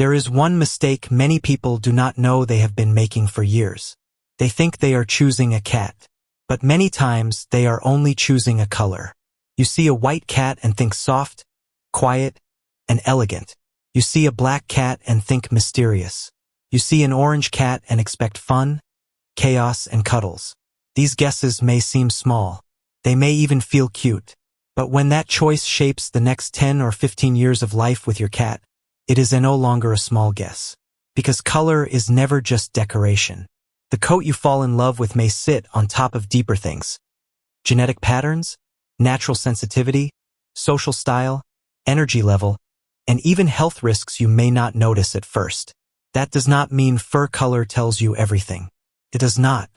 There is one mistake many people do not know they have been making for years. They think they are choosing a cat, but many times they are only choosing a color. You see a white cat and think soft, quiet, and elegant. You see a black cat and think mysterious. You see an orange cat and expect fun, chaos, and cuddles. These guesses may seem small. They may even feel cute. But when that choice shapes the next 10 or 15 years of life with your cat, it is no longer a small guess. Because color is never just decoration. The coat you fall in love with may sit on top of deeper things. Genetic patterns, natural sensitivity, social style, energy level, and even health risks you may not notice at first. That does not mean fur color tells you everything. It does not.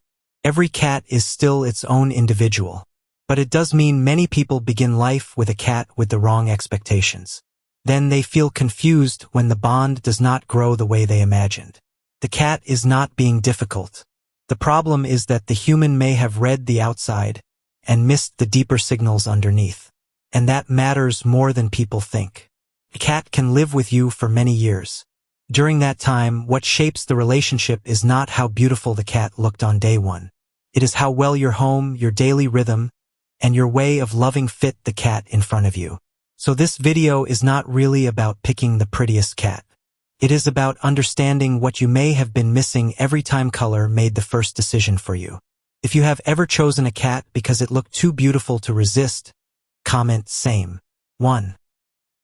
Every cat is still its own individual. But it does mean many people begin life with a cat with the wrong expectations. Then they feel confused when the bond does not grow the way they imagined. The cat is not being difficult. The problem is that the human may have read the outside and missed the deeper signals underneath. And that matters more than people think. A cat can live with you for many years. During that time, what shapes the relationship is not how beautiful the cat looked on day one. It is how well your home, your daily rhythm, and your way of loving fit the cat in front of you. So this video is not really about picking the prettiest cat. It is about understanding what you may have been missing every time color made the first decision for you. If you have ever chosen a cat because it looked too beautiful to resist, comment same. 1.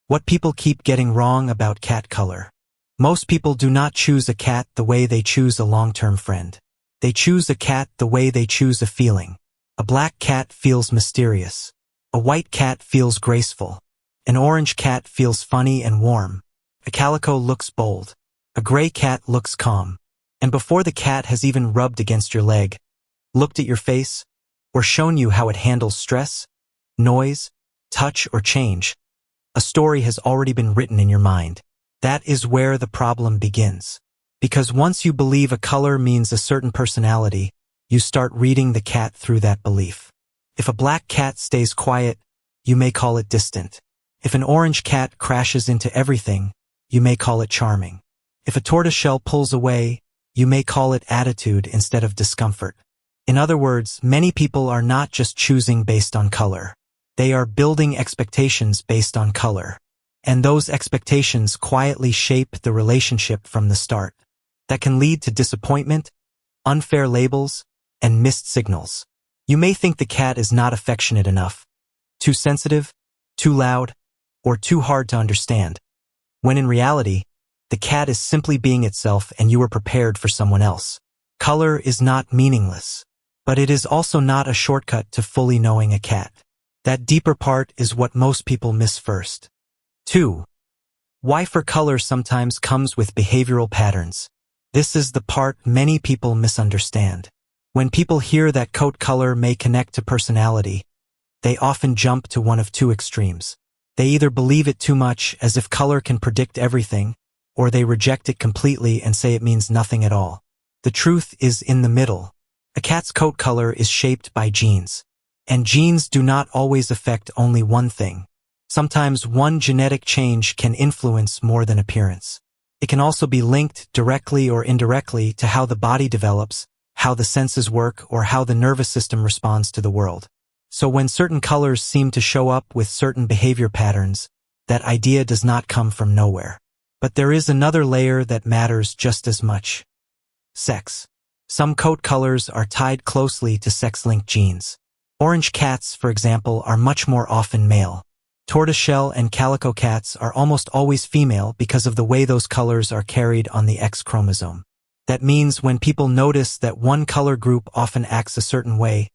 What people keep getting wrong about cat color. Most people do not choose a cat the way they choose a long-term friend. They choose a cat the way they choose a feeling. A black cat feels mysterious. A white cat feels graceful. An orange cat feels funny and warm. A calico looks bold. A gray cat looks calm. And before the cat has even rubbed against your leg, looked at your face, or shown you how it handles stress, noise, touch, or change, a story has already been written in your mind. That is where the problem begins. Because once you believe a color means a certain personality, you start reading the cat through that belief. If a black cat stays quiet, you may call it distant. If an orange cat crashes into everything, you may call it charming. If a tortoiseshell pulls away, you may call it attitude instead of discomfort. In other words, many people are not just choosing based on color. They are building expectations based on color. And those expectations quietly shape the relationship from the start. That can lead to disappointment, unfair labels, and missed signals. You may think the cat is not affectionate enough, too sensitive, too loud, or too hard to understand, when in reality, the cat is simply being itself and you are prepared for someone else. Color is not meaningless, but it is also not a shortcut to fully knowing a cat. That deeper part is what most people miss first. 2. Why fur color sometimes comes with behavioral patterns. This is the part many people misunderstand. When people hear that coat color may connect to personality, they often jump to one of two extremes. They either believe it too much, as if color can predict everything, or they reject it completely and say it means nothing at all. The truth is in the middle. A cat's coat color is shaped by genes. And genes do not always affect only one thing. Sometimes one genetic change can influence more than appearance. It can also be linked directly or indirectly to how the body develops, how the senses work, or how the nervous system responds to the world. So when certain colors seem to show up with certain behavior patterns, that idea does not come from nowhere. But there is another layer that matters just as much. Sex. Some coat colors are tied closely to sex-linked genes. Orange cats, for example, are much more often male. Tortoiseshell and calico cats are almost always female because of the way those colors are carried on the X chromosome. That means when people notice that one color group often acts a certain way,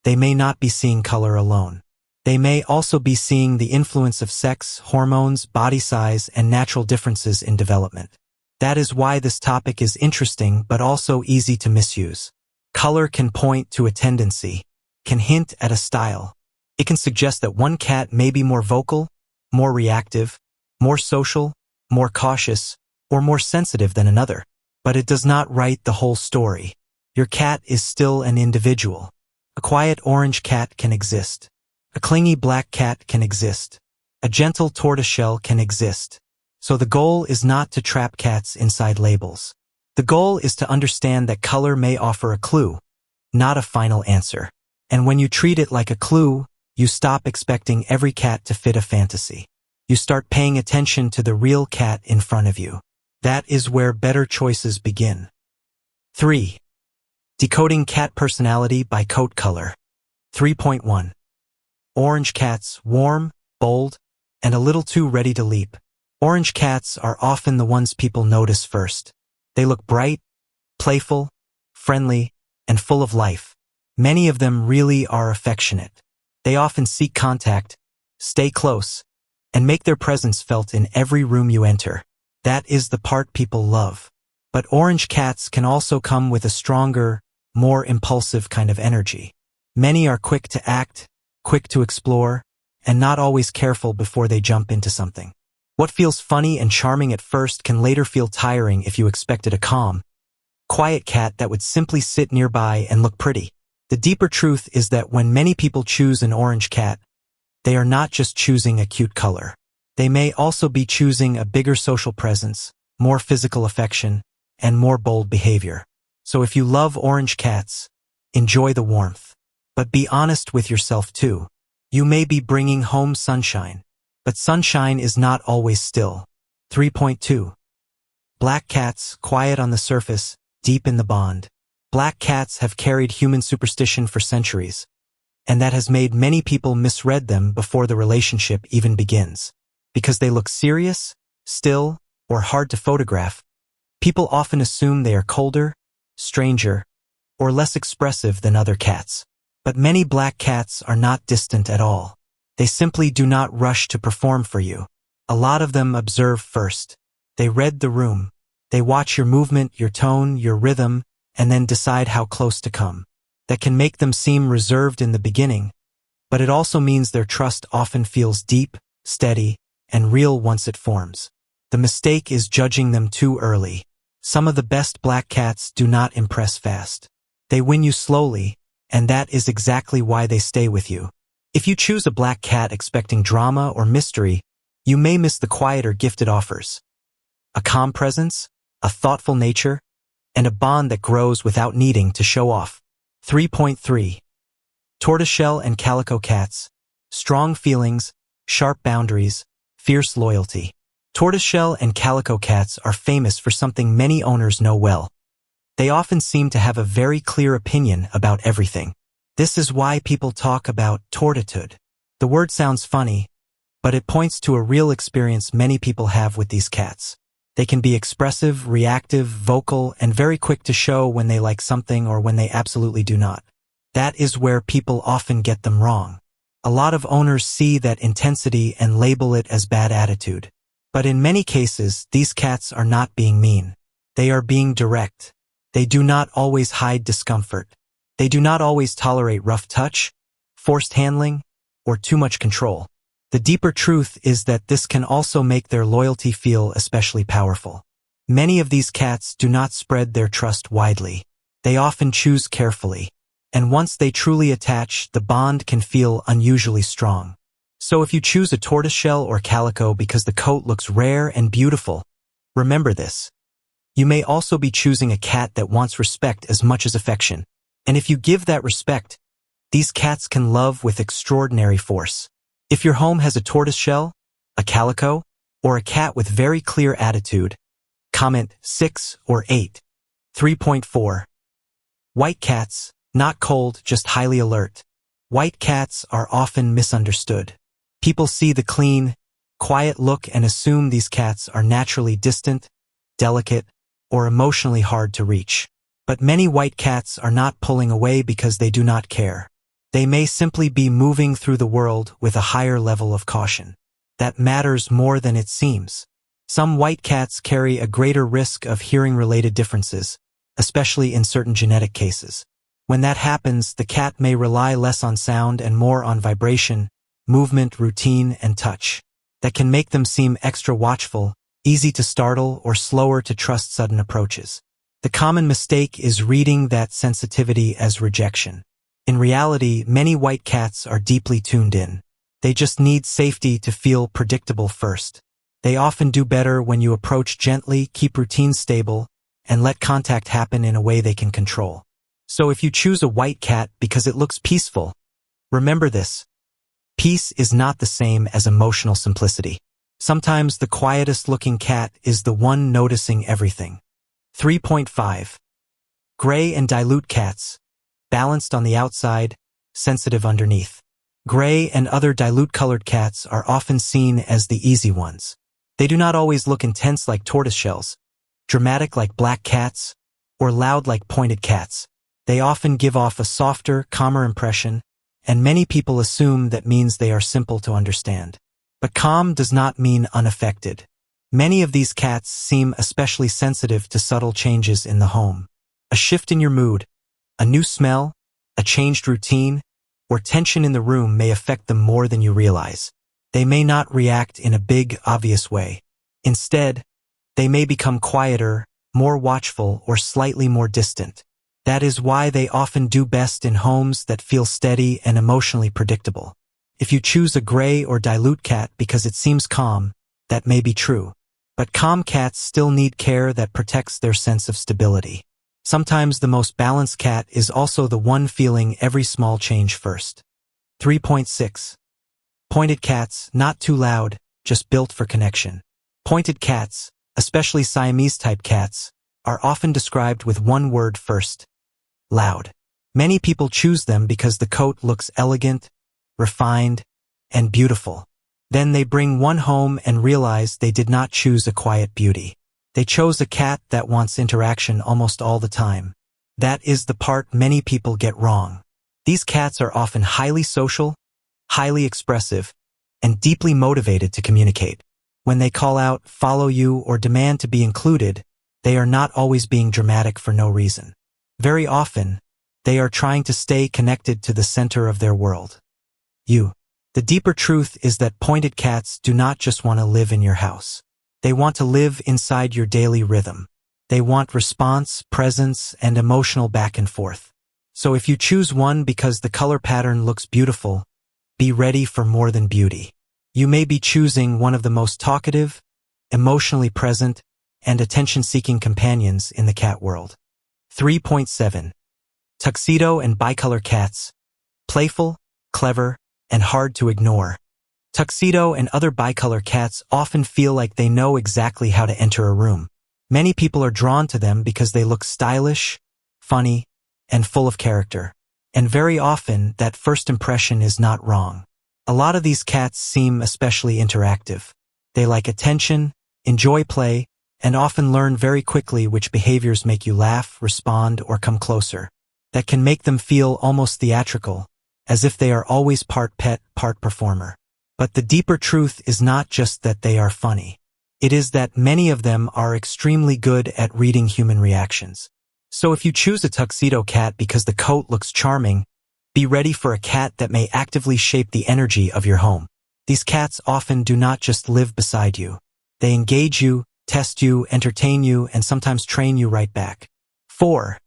they may not be seeing color alone. They may also be seeing the influence of sex, hormones, body size, and natural differences in development. That is why this topic is interesting but also easy to misuse. Color can point to a tendency, can hint at a style. It can suggest that one cat may be more vocal, more reactive, more social, more cautious, or more sensitive than another. But it does not write the whole story. Your cat is still an individual. A quiet orange cat can exist. A clingy black cat can exist. A gentle tortoiseshell can exist. So the goal is not to trap cats inside labels. The goal is to understand that color may offer a clue, not a final answer. And when you treat it like a clue, you stop expecting every cat to fit a fantasy. You start paying attention to the real cat in front of you. That is where better choices begin. 3. Decoding cat personality by coat color. 3.1. Orange cats, warm, bold, and a little too ready to leap. Orange cats are often the ones people notice first. They look bright, playful, friendly, and full of life. Many of them really are affectionate. They often seek contact, stay close, and make their presence felt in every room you enter. That is the part people love. But orange cats can also come with a stronger, more impulsive kind of energy. Many are quick to act, quick to explore, and not always careful before they jump into something. What feels funny and charming at first can later feel tiring if you expected a calm, quiet cat that would simply sit nearby and look pretty. The deeper truth is that when many people choose an orange cat, they are not just choosing a cute color. They may also be choosing a bigger social presence, more physical affection, and more bold behavior. So if you love orange cats, enjoy the warmth. But be honest with yourself too. You may be bringing home sunshine, but sunshine is not always still. 3.2. Black cats, quiet on the surface, deep in the bond. Black cats have carried human superstition for centuries, and that has made many people misread them before the relationship even begins. Because they look serious, still, or hard to photograph, people often assume they are colder, stranger, or less expressive than other cats. But many black cats are not distant at all. They simply do not rush to perform for you. A lot of them observe first. They read the room. They watch your movement, your tone, your rhythm, and then decide how close to come. That can make them seem reserved in the beginning, but it also means their trust often feels deep, steady, and real once it forms. The mistake is judging them too early. Some of the best black cats do not impress fast. They win you slowly, and that is exactly why they stay with you. If you choose a black cat expecting drama or mystery, you may miss the quieter gift it offers. A calm presence, a thoughtful nature, and a bond that grows without needing to show off. 3.3. Tortoiseshell and Calico cats. Strong feelings, sharp boundaries, fierce loyalty. Tortoiseshell and Calico cats are famous for something many owners know well. They often seem to have a very clear opinion about everything. This is why people talk about tortitude. The word sounds funny, but it points to a real experience many people have with these cats. They can be expressive, reactive, vocal, and very quick to show when they like something or when they absolutely do not. That is where people often get them wrong. A lot of owners see that intensity and label it as bad attitude. But in many cases, these cats are not being mean. They are being direct. They do not always hide discomfort. They do not always tolerate rough touch, forced handling, or too much control. The deeper truth is that this can also make their loyalty feel especially powerful. Many of these cats do not spread their trust widely. They often choose carefully. And once they truly attach, the bond can feel unusually strong. So if you choose a tortoiseshell or calico because the coat looks rare and beautiful, remember this. You may also be choosing a cat that wants respect as much as affection. And if you give that respect, these cats can love with extraordinary force. If your home has a tortoiseshell, a calico, or a cat with very clear attitude, comment 6 or 8. 3.4. White cats, not cold, just highly alert. White cats are often misunderstood. People see the clean, quiet look and assume these cats are naturally distant, delicate, or emotionally hard to reach. But many white cats are not pulling away because they do not care. They may simply be moving through the world with a higher level of caution. That matters more than it seems. Some white cats carry a greater risk of hearing-related differences, especially in certain genetic cases. When that happens, the cat may rely less on sound and more on vibration, movement, routine, and touch. That can make them seem extra watchful, easy to startle, or slower to trust sudden approaches. The common mistake is reading that sensitivity as rejection. In reality, many white cats are deeply tuned in. They just need safety to feel predictable first. They often do better when you approach gently, keep routines stable, and let contact happen in a way they can control. So if you choose a white cat because it looks peaceful, remember this. Peace is not the same as emotional simplicity. Sometimes the quietest-looking cat is the one noticing everything. 3.5. Gray and dilute cats. Balanced on the outside, sensitive underneath. Gray and other dilute-colored cats are often seen as the easy ones. They do not always look intense like tortoiseshells, dramatic like black cats, or loud like pointed cats. They often give off a softer, calmer impression, and many people assume that means they are simple to understand. But calm does not mean unaffected. Many of these cats seem especially sensitive to subtle changes in the home. A shift in your mood, a new smell, a changed routine, or tension in the room may affect them more than you realize. They may not react in a big, obvious way. Instead, they may become quieter, more watchful, or slightly more distant. That is why they often do best in homes that feel steady and emotionally predictable. If you choose a gray or dilute cat because it seems calm, that may be true. But calm cats still need care that protects their sense of stability. Sometimes the most balanced cat is also the one feeling every small change first. 3.6. Pointed cats, not too loud, just built for connection. Pointed cats, especially Siamese-type cats, are often described with one word first: loud. Many people choose them because the coat looks elegant, refined, and beautiful. Then they bring one home and realize they did not choose a quiet beauty. They chose a cat that wants interaction almost all the time. That is the part many people get wrong. These cats are often highly social, highly expressive, and deeply motivated to communicate. When they call out, follow you, or demand to be included, they are not always being dramatic for no reason. Very often, they are trying to stay connected to the center of their world. You. The deeper truth is that pointed cats do not just want to live in your house. They want to live inside your daily rhythm. They want response, presence, and emotional back and forth. So if you choose one because the color pattern looks beautiful, be ready for more than beauty. You may be choosing one of the most talkative, emotionally present, and attention-seeking companions in the cat world. 3.7. Tuxedo and Bicolor cats. Playful, clever, and hard to ignore. Tuxedo and other bicolor cats often feel like they know exactly how to enter a room. Many people are drawn to them because they look stylish, funny, and full of character. And very often, that first impression is not wrong. A lot of these cats seem especially interactive. They like attention, enjoy play, and often learn very quickly which behaviors make you laugh, respond, or come closer. That can make them feel almost theatrical, as if they are always part pet, part performer. But the deeper truth is not just that they are funny. It is that many of them are extremely good at reading human reactions. So if you choose a tuxedo cat because the coat looks charming, be ready for a cat that may actively shape the energy of your home. These cats often do not just live beside you. They engage you, test you, entertain you, and sometimes train you right back. 4.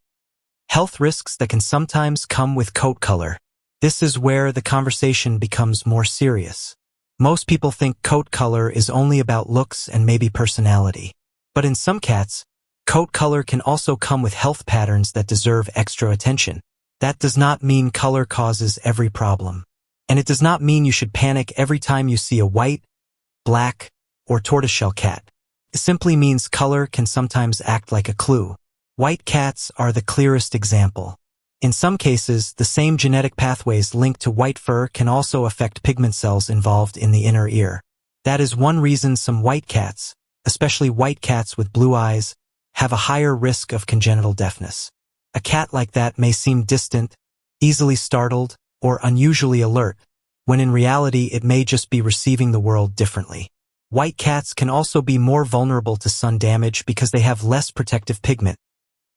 Health risks that can sometimes come with coat color. This is where the conversation becomes more serious. Most people think coat color is only about looks and maybe personality. But in some cats, coat color can also come with health patterns that deserve extra attention. That does not mean color causes every problem. And it does not mean you should panic every time you see a white, black, or tortoiseshell cat. It simply means color can sometimes act like a clue. White cats are the clearest example. In some cases, the same genetic pathways linked to white fur can also affect pigment cells involved in the inner ear. That is one reason some white cats, especially white cats with blue eyes, have a higher risk of congenital deafness. A cat like that may seem distant, easily startled, or unusually alert, when in reality it may just be receiving the world differently. White cats can also be more vulnerable to sun damage because they have less protective pigment,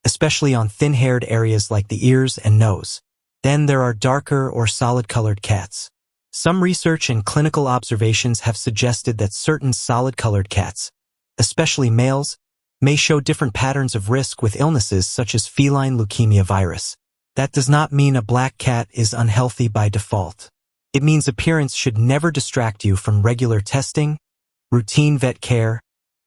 especially on thin-haired areas like the ears and nose. Then there are darker or solid-colored cats. Some research and clinical observations have suggested that certain solid-colored cats, especially males, may show different patterns of risk with illnesses such as feline leukemia virus. That does not mean a black cat is unhealthy by default. It means appearance should never distract you from regular testing, routine vet care,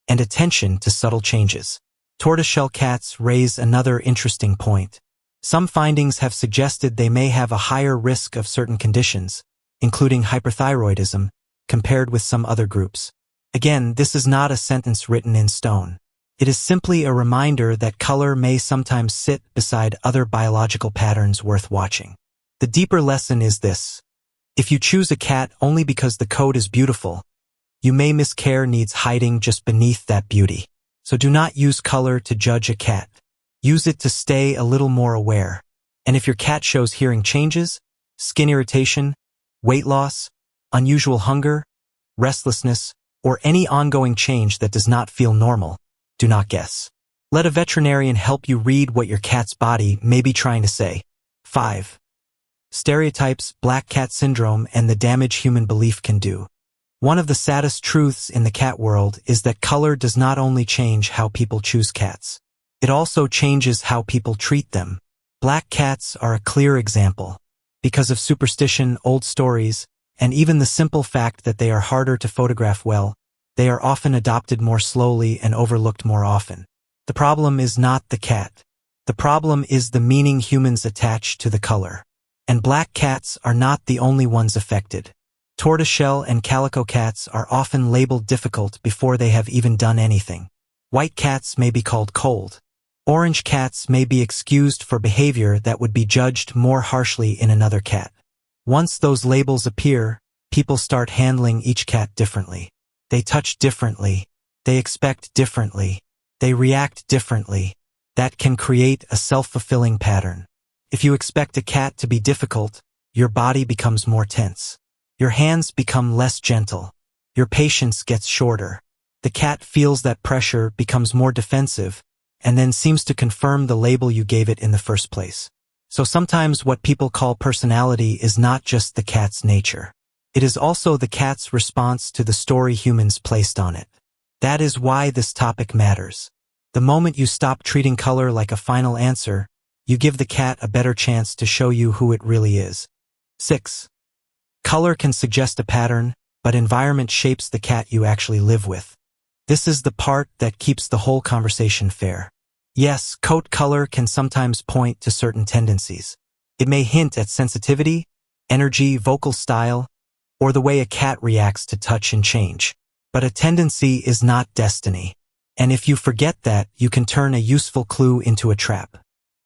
and attention to subtle changes. Tortoiseshell cats raise another interesting point. Some findings have suggested they may have a higher risk of certain conditions, including hyperthyroidism, compared with some other groups. Again, this is not a sentence written in stone. It is simply a reminder that color may sometimes sit beside other biological patterns worth watching. The deeper lesson is this. If you choose a cat only because the coat is beautiful, you may miss care needs hiding just beneath that beauty. So do not use color to judge a cat. Use it to stay a little more aware. And if your cat shows hearing changes, skin irritation, weight loss, unusual hunger, restlessness, or any ongoing change that does not feel normal, do not guess. Let a veterinarian help you read what your cat's body may be trying to say. 5. Stereotypes, black cat syndrome, and the damage human belief can do. One of the saddest truths in the cat world is that color does not only change how people choose cats. It also changes how people treat them. Black cats are a clear example. Because of superstition, old stories, and even the simple fact that they are harder to photograph well, they are often adopted more slowly and overlooked more often. The problem is not the cat. The problem is the meaning humans attach to the color. And black cats are not the only ones affected. Tortoiseshell and Calico cats are often labeled difficult before they have even done anything. White cats may be called cold. Orange cats may be excused for behavior that would be judged more harshly in another cat. Once those labels appear, people start handling each cat differently. They touch differently. They expect differently. They react differently. That can create a self-fulfilling pattern. If you expect a cat to be difficult, your body becomes more tense. Your hands become less gentle. Your patience gets shorter. The cat feels that pressure, becomes more defensive, and then seems to confirm the label you gave it in the first place. So sometimes what people call personality is not just the cat's nature. It is also the cat's response to the story humans placed on it. That is why this topic matters. The moment you stop treating color like a final answer, you give the cat a better chance to show you who it really is. 6. Color can suggest a pattern, but environment shapes the cat you actually live with. This is the part that keeps the whole conversation fair. Yes, coat color can sometimes point to certain tendencies. It may hint at sensitivity, energy, vocal style, or the way a cat reacts to touch and change. But a tendency is not destiny. And if you forget that, you can turn a useful clue into a trap.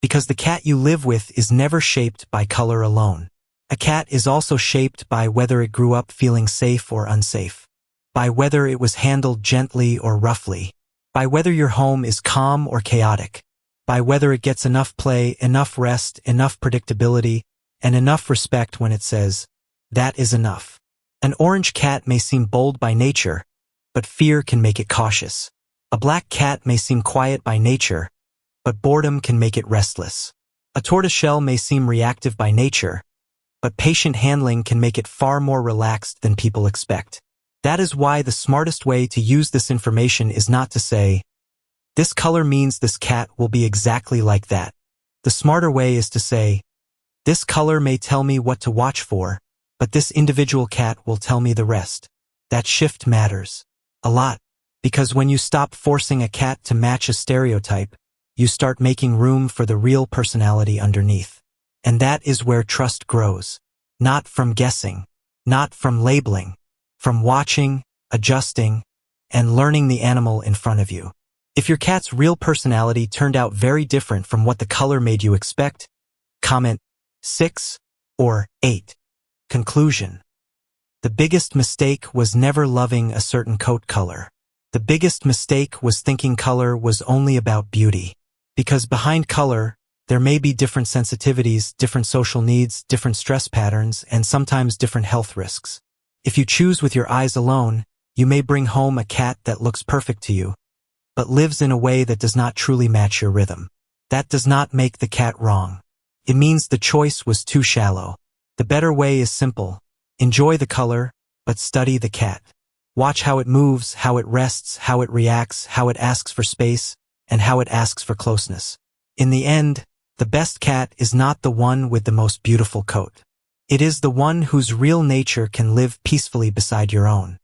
Because the cat you live with is never shaped by color alone. A cat is also shaped by whether it grew up feeling safe or unsafe, by whether it was handled gently or roughly, by whether your home is calm or chaotic, by whether it gets enough play, enough rest, enough predictability, and enough respect when it says, "That is enough." An orange cat may seem bold by nature, but fear can make it cautious. A black cat may seem quiet by nature, but boredom can make it restless. A tortoiseshell may seem reactive by nature, but patient handling can make it far more relaxed than people expect. That is why the smartest way to use this information is not to say, "This color means this cat will be exactly like that." The smarter way is to say, "This color may tell me what to watch for, but this individual cat will tell me the rest." That shift matters a lot, because when you stop forcing a cat to match a stereotype, you start making room for the real personality underneath. And that is where trust grows. Not from guessing, not from labeling, from watching, adjusting, and learning the animal in front of you. If your cat's real personality turned out very different from what the color made you expect, comment 6 or 8. Conclusion. The biggest mistake was never loving a certain coat color. The biggest mistake was thinking color was only about beauty. Because behind color, there may be different sensitivities, different social needs, different stress patterns, and sometimes different health risks. If you choose with your eyes alone, you may bring home a cat that looks perfect to you, but lives in a way that does not truly match your rhythm. That does not make the cat wrong. It means the choice was too shallow. The better way is simple. Enjoy the color, but study the cat. Watch how it moves, how it rests, how it reacts, how it asks for space, and how it asks for closeness. In the end, the best cat is not the one with the most beautiful coat. It is the one whose real nature can live peacefully beside your own.